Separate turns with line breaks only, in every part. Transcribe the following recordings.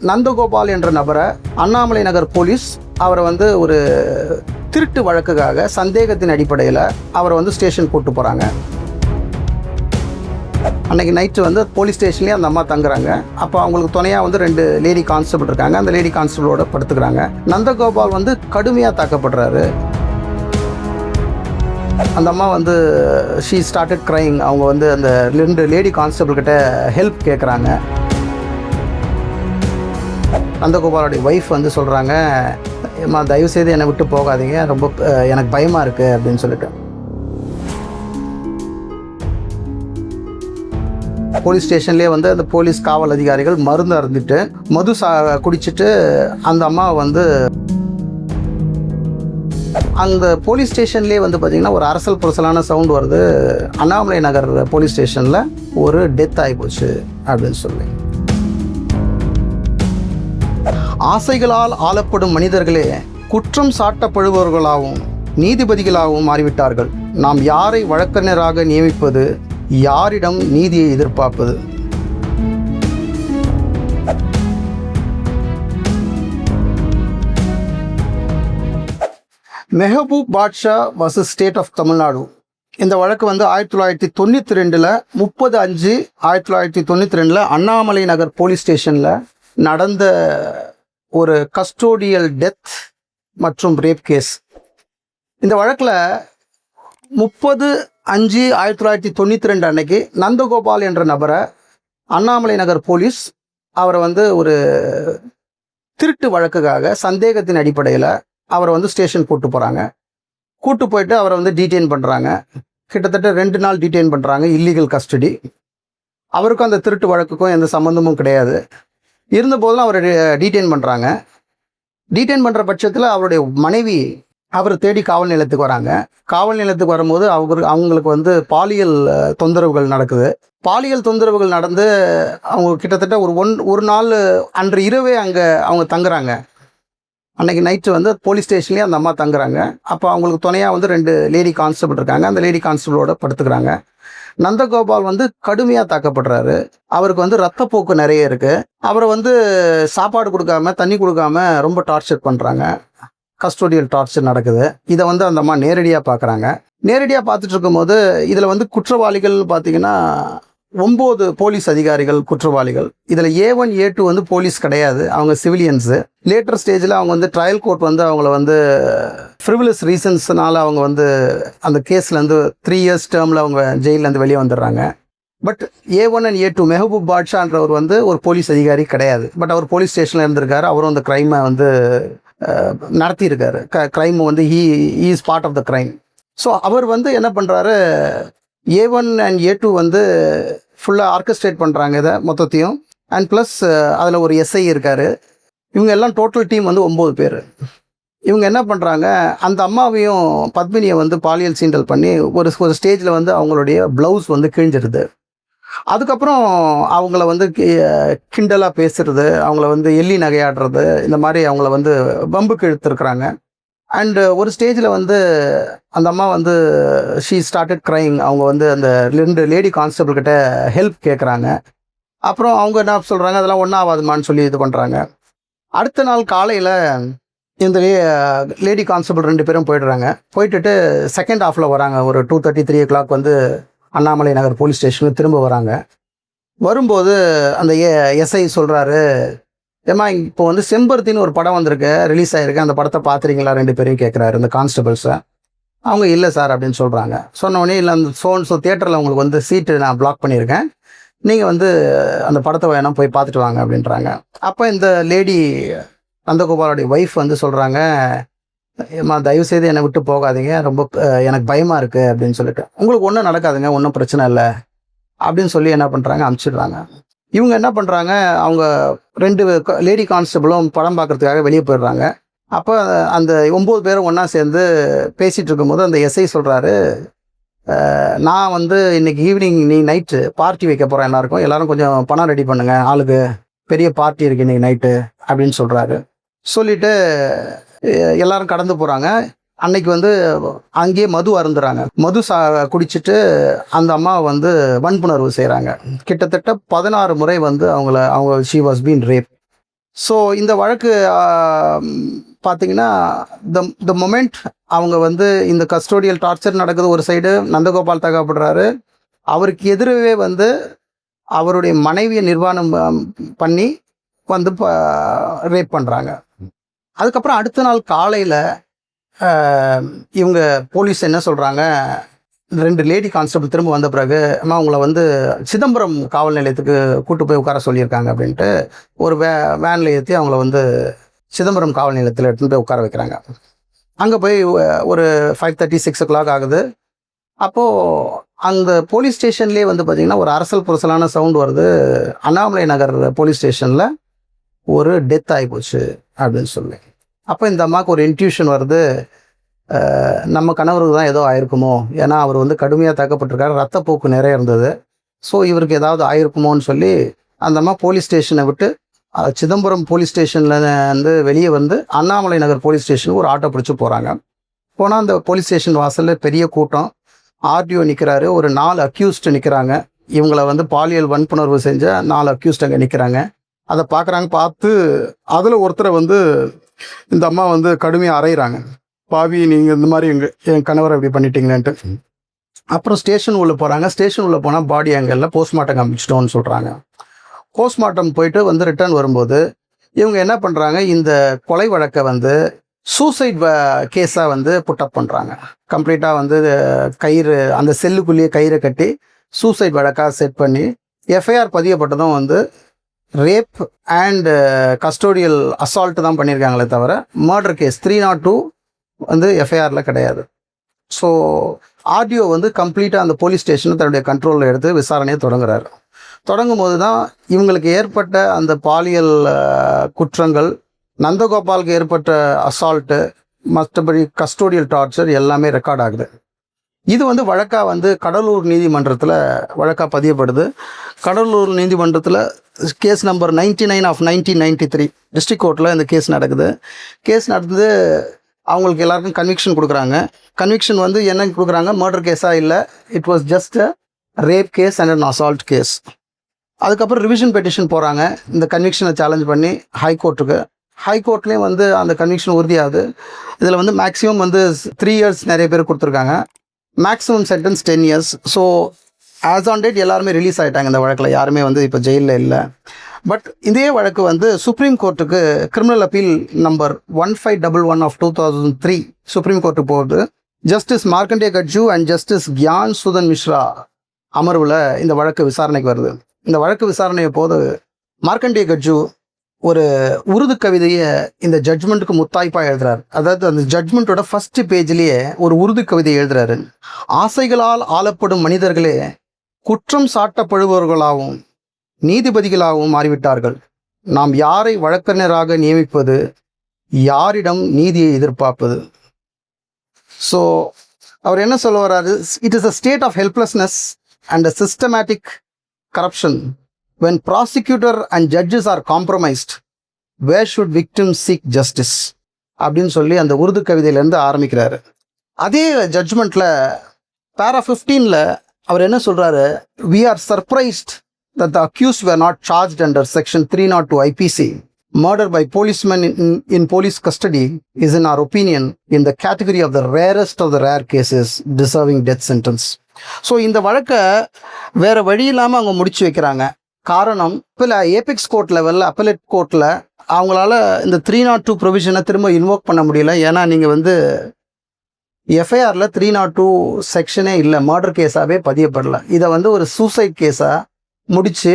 நந்தகோபால் என்ற நபரை அண்ணாமலை நகர் போலீஸ் அவரை வந்து ஒரு திருட்டு வழக்குக்காக சந்தேகத்தின் அடிப்படையில் அவரை வந்து ஸ்டேஷன் கூப்பிட்டு போகிறாங்க. அன்றைக்கி நைட்டு வந்து போலீஸ் ஸ்டேஷன்லேயே அந்த அம்மா தங்குறாங்க. அப்போ அவங்களுக்கு துணையாக வந்து 2 லேடி கான்ஸ்டபிள் இருக்காங்க. அந்த லேடி கான்ஸ்டபிளோட படுத்துக்கிறாங்க. நந்தகோபால் வந்து கடுமையாக தாக்கப்படுறாரு. அந்த அம்மா வந்து ஷீ ஸ்டார்டட் க்ரைங். அவங்க வந்து அந்த 2 லேடி கான்ஸ்டபிள் கிட்ட ஹெல்ப் கேட்குறாங்க. நந்தகோபாலோடைய ஒய்ஃப் வந்து சொல்கிறாங்க, அம்மா தயவுசெய்து என்னை விட்டு போகாதீங்க, ரொம்ப எனக்கு பயமாக இருக்குது அப்படின்னு சொல்லிட்டு. போலீஸ் ஸ்டேஷன்லேயே வந்து அந்த போலீஸ் காவல் அதிகாரிகள் மருந்து அருந்திட்டு மது குடிச்சிட்டு அந்த அம்மா வந்து அந்த போலீஸ் ஸ்டேஷன்லேயே வந்து பார்த்திங்கன்னா ஒரு அரசல் புரசலான சவுண்ட் வருது. அண்ணாமலை நகர் போலீஸ் ஸ்டேஷனில் ஒரு டெத் ஆகிப்போச்சு அப்படின்னு சொல்லி. ஆசைகளால் ஆளப்படும் மனிதர்களே குற்றம் சாட்டப்படுபவர்களாகவும் நீதிபதிகளாகவும் மாறிவிட்டார்கள். நாம் யாரை வழக்கறிஞராக நியமிப்பது, யாரிடம் நீதியை எதிர்பார்ப்பது? Mehboob Batcha versus state of Tamil Nadu. இந்த வழக்கு வந்து 1992 30/5/1992 அண்ணாமலை நகர் போலீஸ் ஸ்டேஷனில் நடந்த ஒரு கஸ்டோடியல் டெத் மற்றும் ரேப் கேஸ். இந்த வழக்கில் 30/5/1992 அன்னைக்கு நந்தகோபால் என்ற நபரை அண்ணாமலை நகர் போலீஸ் அவரை வந்து ஒரு திருட்டு வழக்குக்காக சந்தேகத்தின் அடிப்படையில் அவரை வந்து ஸ்டேஷன் கூப்பிட்டு போகிறாங்க. கூப்பிட்டு போயிட்டு அவரை வந்து டீட்டெயின் பண்ணுறாங்க. கிட்டத்தட்ட 2 நாள் டீட்டெயின் பண்ணுறாங்க, இல்லீகல் கஸ்டடி. அவருக்கும் அந்த திருட்டு வழக்குக்கும் எந்த சம்மந்தமும் கிடையாது. இருந்தபோதெல்லாம் அவரை டீட்டெயின் பண்ணுறாங்க. டீட்டெயின் பண்ணுற பட்சத்தில் அவருடைய மனைவி அவர் தேடி காவல் நிலையத்துக்கு வராங்க. காவல் நிலையத்துக்கு வரும்போது அவங்களுக்கு வந்து பாலியல் தொந்தரவுகள் நடக்குது. பாலியல் தொந்தரவுகள் நடந்து அவங்க கிட்டத்தட்ட ஒரு நாள் அன்று இரவே அங்கே அவங்க தங்குறாங்க. அன்றைக்கி நைட்டு வந்து போலீஸ் ஸ்டேஷன்லேயே அந்த அம்மா தங்குறாங்க. அப்போ அவங்களுக்கு துணையாக வந்து 2 லேடி கான்ஸ்டபிள் இருக்காங்க. அந்த லேடி கான்ஸ்டபிளோட படுத்துக்கிறாங்க. நந்தகோபால் வந்து கடுமையாக தாக்கப்படுறாரு. அவருக்கு வந்து ரத்தப்போக்கு நிறைய இருக்குது. அவரை வந்து சாப்பாடு கொடுக்காம, தண்ணி கொடுக்காம ரொம்ப டார்ச்சர் பண்ணுறாங்க. கஸ்டோடியல் டார்ச்சர் நடக்குது. இதை வந்து அந்த அம்மா நேரடியாக பார்க்குறாங்க. நேரடியாக பார்த்துட்டு இருக்கும்போது இதில் வந்து குற்றவாளிகள் பார்த்திங்கன்னா 9 போலீஸ் அதிகாரிகள் குற்றவாளிகள். இதில் A1 A2 வந்து போலீஸ் கிடையாது, அவங்க சிவிலியன்ஸு. லேட்டர் ஸ்டேஜில் அவங்க வந்து ட்ரையல் கோர்ட் வந்து அவங்கள வந்து ஃப்ரிவிலஸ் ரீசன்ஸ்னால அவங்க வந்து அந்த கேஸ்லேருந்து 3 இயர்ஸ் டேர்மில் அவங்க ஜெயிலேருந்து வெளியே வந்துடுறாங்க. But A1 and A2 Mehboob பாட்ஷான்றவர் வந்து ஒரு போலீஸ் அதிகாரி கிடையாது. பட் அவர் போலீஸ் ஸ்டேஷனில் இருந்திருக்காரு. அவரும் அந்த க்ரைமை வந்து நடத்தியிருக்காரு. க்ரைம் வந்து he is part of the crime. So அவர் வந்து என்ன பண்ணுறாரு, A1 and A2 வந்து ஃபுல்லாக ஆர்கஸ்ட்ரேட் பண்ணுறாங்க இதை மொத்தத்தையும். அண்ட் ப்ளஸ் அதில் ஒரு SI இருக்கார். இவங்க எல்லாம் டோட்டல் டீம் வந்து 9 பேர். இவங்க என்ன பண்ணுறாங்க, அந்த அம்மாவையும் பத்மினியை வந்து பாலியல் சீண்டல் பண்ணி ஒரு ஸ்டேஜில் வந்து அவங்களுடைய ப்ளவுஸ் வந்து கிழிஞ்சிருது. அதுக்கப்புறம் அவங்கள வந்து கிண்டலாக பேசுகிறது, அவங்கள வந்து எள்ளி நகையாடுறது, இந்த மாதிரி அவங்கள வந்து வம்புக்கு இழுத்துருக்குறாங்க. அண்டு ஒரு ஸ்டேஜில் வந்து அந்த அம்மா வந்து ஷீ ஸ்டார்டட் க்ரைங். அவங்க வந்து அந்த 2 லேடி கான்ஸ்டபிள் கிட்ட ஹெல்ப் கேட்குறாங்க. அப்புறம் அவங்க என்ன சொல்கிறாங்க, அதெல்லாம் ஒன்றும் ஆகாதுமான்னு சொல்லி இது பண்ணுறாங்க. அடுத்த நாள் காலையில் இந்த லேடி கான்ஸ்டபிள் 2 பேரும் போயிடுறாங்க. போயிட்டுட்டு செகண்ட் ஹாஃபில் வராங்க. ஒரு 2:30 3 o'clock வந்து அண்ணாமலை நகர் போலீஸ் ஸ்டேஷனுக்கு திரும்ப வராங்க. வரும்போது அந்த SI சொல்கிறாரு, ஏம்மா இப்போ வந்து செம்பருத்தின்னு ஒரு படம் வந்திருக்கு, ரிலீஸ் ஆகிருக்கு, அந்த படத்தை பார்த்துறீங்களா 2 பேரையும் கேட்குறாரு இந்த கான்ஸ்டபிள்ஸை. அவங்க இல்லை சார் அப்படின்னு சொல்கிறாங்க. சொன்னோடனே இல்லை, அந்த ஸோ தியேட்டரில் உங்களுக்கு வந்து சீட்டு நான் பிளாக் பண்ணியிருக்கேன், நீங்கள் வந்து அந்த படத்தை வேணால் போய் பார்த்துட்டு வாங்க அப்படின்றாங்க. அப்போ இந்த லேடி நந்தகோபாலோடைய ஒய்ஃப் வந்து சொல்கிறாங்க, அம்மா தயவுசெய்து என்னை விட்டு போகாதீங்க, ரொம்ப எனக்கு பயமாக இருக்குது அப்படின்னு சொல்லிட்டு. உங்களுக்கு ஒன்றும் நடக்காதுங்க, ஒன்றும் பிரச்சனை இல்லை அப்படின்னு சொல்லி என்ன பண்ணுறாங்க, அனுப்பிச்சிடுறாங்க. இவங்க என்ன பண்ணுறாங்க, அவங்க 2 லேடி கான்ஸ்டபிளும் படம் பார்க்குறதுக்காக வெளியே போயிடுறாங்க. அப்போ அந்த 9 பேரும் ஒன்றா சேர்ந்து பேசிகிட்டு இருக்கும்போது அந்த SI சொல்கிறாரு, நான் வந்து இன்றைக்கி ஈவினிங் நைட்டு பார்ட்டி வைக்க போகிறேன், எல்லோரும் கொஞ்சம் பணம் ரெடி பண்ணுங்கள், ஆளுக்கு பெரிய பார்ட்டி இருக்குது இன்றைக்கி நைட்டு அப்படின்னு சொல்கிறாரு. சொல்லிவிட்டு எல்லோரும் கடந்து போகிறாங்க. அன்னைக்கு வந்து அங்கேயே மது அருந்துறாங்க. மது குடிச்சிட்டு அந்த அம்மா வந்து வன்புணர்வு செய்கிறாங்க. கிட்டத்தட்ட 16 முறை வந்து அவங்க she was been rape. So இந்த வழக்கு பார்த்தீங்கன்னா, த மொமெண்ட் அவங்க வந்து இந்த கஸ்டோடியல் டார்ச்சர் நடக்குது ஒரு சைடு, நந்தகோபால் தகப்படுறாரு. அவருக்கு எதிரவே வந்து அவருடைய மனைவியை நிர்வாணம் பண்ணி வந்து ரேப் பண்ணுறாங்க. அதுக்கப்புறம் அடுத்த நாள் காலையில் இவங்க போலீஸ் என்ன சொல்கிறாங்க, 2 லேடி கான்ஸ்டபிள் திரும்ப வந்த பிறகு, அம்மா உங்களை வந்து சிதம்பரம் காவல் நிலையத்துக்கு கூட்டு போய் உட்கார சொல்லியிருக்காங்க அப்படின்ட்டு ஒரு வேனில் ஏற்றி அவங்கள வந்து சிதம்பரம் காவல் நிலையத்தில் எடுத்துகிட்டு போய் உட்கார வைக்கிறாங்க. அங்கே போய் ஒரு 5:30, 6 o'clock ஆகுது. அப்போது அந்த போலீஸ் ஸ்டேஷன்லேயே வந்து பார்த்திங்கன்னா ஒரு அரசல் புரசலான சவுண்ட் வருது. அண்ணாமலை நகர் போலீஸ் ஸ்டேஷனில் ஒரு டெத் ஆகிப்போச்சு அப்படின்னு சொல்லி. அப்போ இந்த அம்மாவுக்கு ஒரு இன்ட்யூஷன் வருது, நம்ம கணவருக்கு தான் ஏதோ ஆயிருக்குமோ, ஏன்னா அவர் வந்து கடுமையாக தாக்கப்பட்டிருக்காரு, ரத்தப்போக்கு நிறைய இருந்தது, ஸோ இவருக்கு ஏதாவது ஆயிருக்குமோன்னு சொல்லி அந்த அம்மா போலீஸ் ஸ்டேஷனை விட்டு சிதம்பரம் போலீஸ் ஸ்டேஷனில் வந்து வெளியே வந்து அண்ணாமலை நகர் போலீஸ் ஸ்டேஷனுக்கு ஒரு ஆட்டோ பிடிச்சி போகிறாங்க. போனால் அந்த போலீஸ் ஸ்டேஷன் வாசலில் பெரிய கூட்டம், ஆர்டிஓ நிற்கிறாரு, ஒரு 4 அக்யூஸ்டு நிற்கிறாங்க. இவங்களை வந்து பாலியல் வன்புணர்வு செஞ்ச 4 அக்யூஸ்ட் அங்கே நிற்கிறாங்க. அதை பார்க்குறாங்க. பார்த்து அதில் ஒருத்தரை வந்து இந்த அம்மா வந்து கடுமையாக அறையிறாங்க, பாவி நீங்கள் இந்த மாதிரி என் கணவரை இப்படி பண்ணிட்டீங்களேன்ட்டு. அப்புறம் ஸ்டேஷன் உள்ளே போகிறாங்க. ஸ்டேஷன் உள்ளே போனால் பாடி அங்கெல்ல போஸ்ட்மார்ட்டம் காமிச்சிட்டோன்னு சொல்கிறாங்க. போஸ்ட்மார்ட்டம் போயிட்டு வந்து ரிட்டர்ன் வரும்போது இவங்க என்ன பண்ணுறாங்க, இந்த கொலை வழக்கை வந்து சூசைட் கேஸாக வந்து புட்டப் பண்ணுறாங்க. கம்ப்ளீட்டாக வந்து கயிறு அந்த செல்லுக்குள்ளேயே கயிறை கட்டி சூசைட் வழக்காக செட் பண்ணி எஃப்ஐஆர் பதியப்பட்டதும் வந்து ரேப் அண்ட் கஸ்டோடியல் அசால்ட்டு தான் பண்ணியிருக்காங்களே தவிர மர்டர் கேஸ் 302 வந்து எஃப்ஐஆரில் கிடையாது. ஸோ ஆர்டிஓ வந்து கம்ப்ளீட்டாக அந்த போலீஸ் ஸ்டேஷனை தன்னுடைய கண்ட்ரோலில் எடுத்து விசாரணையை தொடங்குறாரு. தொடங்கும் போது தான் இவங்களுக்கு ஏற்பட்ட அந்த பாலியல் குற்றங்கள், நந்தகோபாலுக்கு ஏற்பட்ட அசால்ட்டு, மற்றபடி கஸ்டோடியல் டார்ச்சர் எல்லாமே ரெக்கார்ட் ஆகுது. இது வந்து வழக்காக வந்து கடலூர் நீதிமன்றத்தில் வழக்காக பதியப்படுது. கடலூர் நீதிமன்றத்தில் கேஸ் நம்பர் 99 of 1993 டிஸ்ட்ரிக்ட் கோர்ட்டில் இந்த கேஸ் நடக்குது. கேஸ் நடந்து அவங்களுக்கு எல்லாருக்கும் கன்விக்ஷன் கொடுக்குறாங்க. கன்விக்ஷன் வந்து என்ன கொடுக்குறாங்க, மர்டர் கேஸாக இல்லை, it was just a rape case and an assault case. அதுக்கப்புறம் ரிவிஷன் பெட்டிஷன் போகிறாங்க இந்த கன்விக்ஷனை சேலஞ்ச் பண்ணி ஹைகோர்ட்டுக்கு. ஹைகோர்ட்லேயும் வந்து அந்த கன்விக்ஷன் உறுதியாகுது. இதில் வந்து மேக்ஸிமம் வந்து 3 years நிறைய பேர் கொடுத்துருக்காங்க, maximum sentence 10 years. So as on date எல்லாருமே ரிலீஸ் ஆகிட்டாங்க. இந்த வழக்கில் யாருமே வந்து இப்போ ஜெயிலில் இல்லை. பட் இதே வழக்கு வந்து சுப்ரீம் கோர்ட்டுக்கு criminal appeal number 1511 of 2003 supreme கோர்ட்டுக்கு போகுது. Justice Markandey Katju and justice Gyan Sudha Misra அமர்வில் இந்த வழக்கு விசாரணைக்கு வருது. இந்த வழக்கு விசாரணையை போது மார்க்கண்டே கட்ஜு ஒரு உருது கவிதையை இந்த ஜட்ஜ்மெண்ட்டுக்கு முத்தாய்ப்பாக எழுதுறாரு. அதாவது அந்த ஜட்ஜ்மெண்ட்டோட ஃபர்ஸ்ட் பேஜ்லேயே ஒரு உருது கவிதை எழுதுறாரு. ஆசைகளால் ஆளப்படும் மனிதர்களே குற்றம் சாட்டப்படுபவர்களாகவும் நீதிபதிகளாகவும் மாறிவிட்டார்கள். நாம் யாரை வழக்கறிஞராக நியமிப்பது, யாரிடம் நீதியை எதிர்பார்ப்பது? ஸோ அவர் என்ன சொல்ல வர்றாரு, it is a state of helplessness and a systematic corruption. when prosecutor and judges are compromised, where should victims seek justice? அப்படின்னு சொல்லி அந்த உருது கவிதையிலேருந்து ஆரம்பிக்கிறாரு. அதே ஜட்ஜ்மெண்ட்டில் பேரா 15ல் அவர் என்ன சொல்கிறாரு, we are surprised that the accused were not charged under section 302 IPC. Murder by policemen in police custody is in our opinion in the category of the rarest of the rare cases deserving death sentence. So இந்த வழக்கை வேறு வழி இல்லாமல் அவங்க முடிச்சு வைக்கிறாங்க. காரணம், இப்போ ஏபெக்ஸ் கோர்ட் லெவலில் அப்பலேட் கோர்ட்டில் அவங்களால இந்த 302 ப்ரொவிஷனை திரும்ப இன்வோக் பண்ண முடியல. ஏன்னா நீங்கள் வந்து எஃப்ஐஆரில் 302 செக்ஷனே இல்லை, மர்டர் கேஸாகவே பதியப்படலை. இதை வந்து ஒரு சூசைட் கேஸாக முடித்து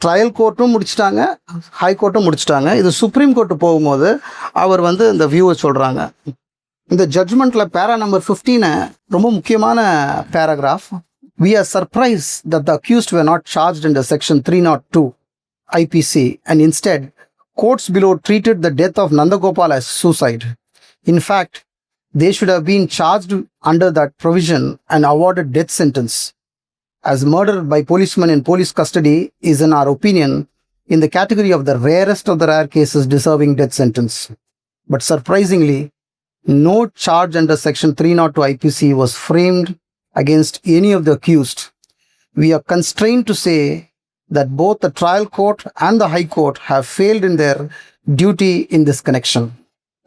ட்ரையல் கோர்ட்டும் முடிச்சிட்டாங்க, ஹைகோர்ட்டும் முடிச்சிட்டாங்க. இது சுப்ரீம் கோர்ட்டு போகும்போது அவர் வந்து இந்த வியூவை சொல்கிறாங்க. இந்த ஜட்ஜ்மெண்ட்டில் பேரா நம்பர் 15 ரொம்ப முக்கியமான paragraph. We are surprised that the accused were not charged under section 302 IPC and instead courts below treated the death of Nandagopal as suicide. In fact, they should have been charged under that provision and awarded death sentence, as murder by policemen in police custody is in our opinion in the category of the rarest of the rare cases deserving death sentence. But surprisingly, no charge under section 302 IPC was framed against any of the accused. We are constrained to say that both the trial court and the high court have failed in their duty in this connection.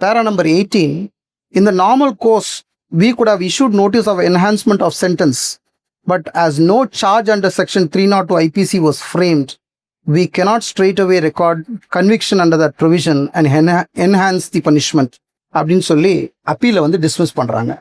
Para number 18, in the normal course, we could have issued notice of enhancement of sentence, but as no charge under section 302 IPC was framed, we cannot straight away record conviction under that provision and enhance the punishment அப்படின்னு சொல்லி அப்பீலை வந்து dismiss பண்றாங்க.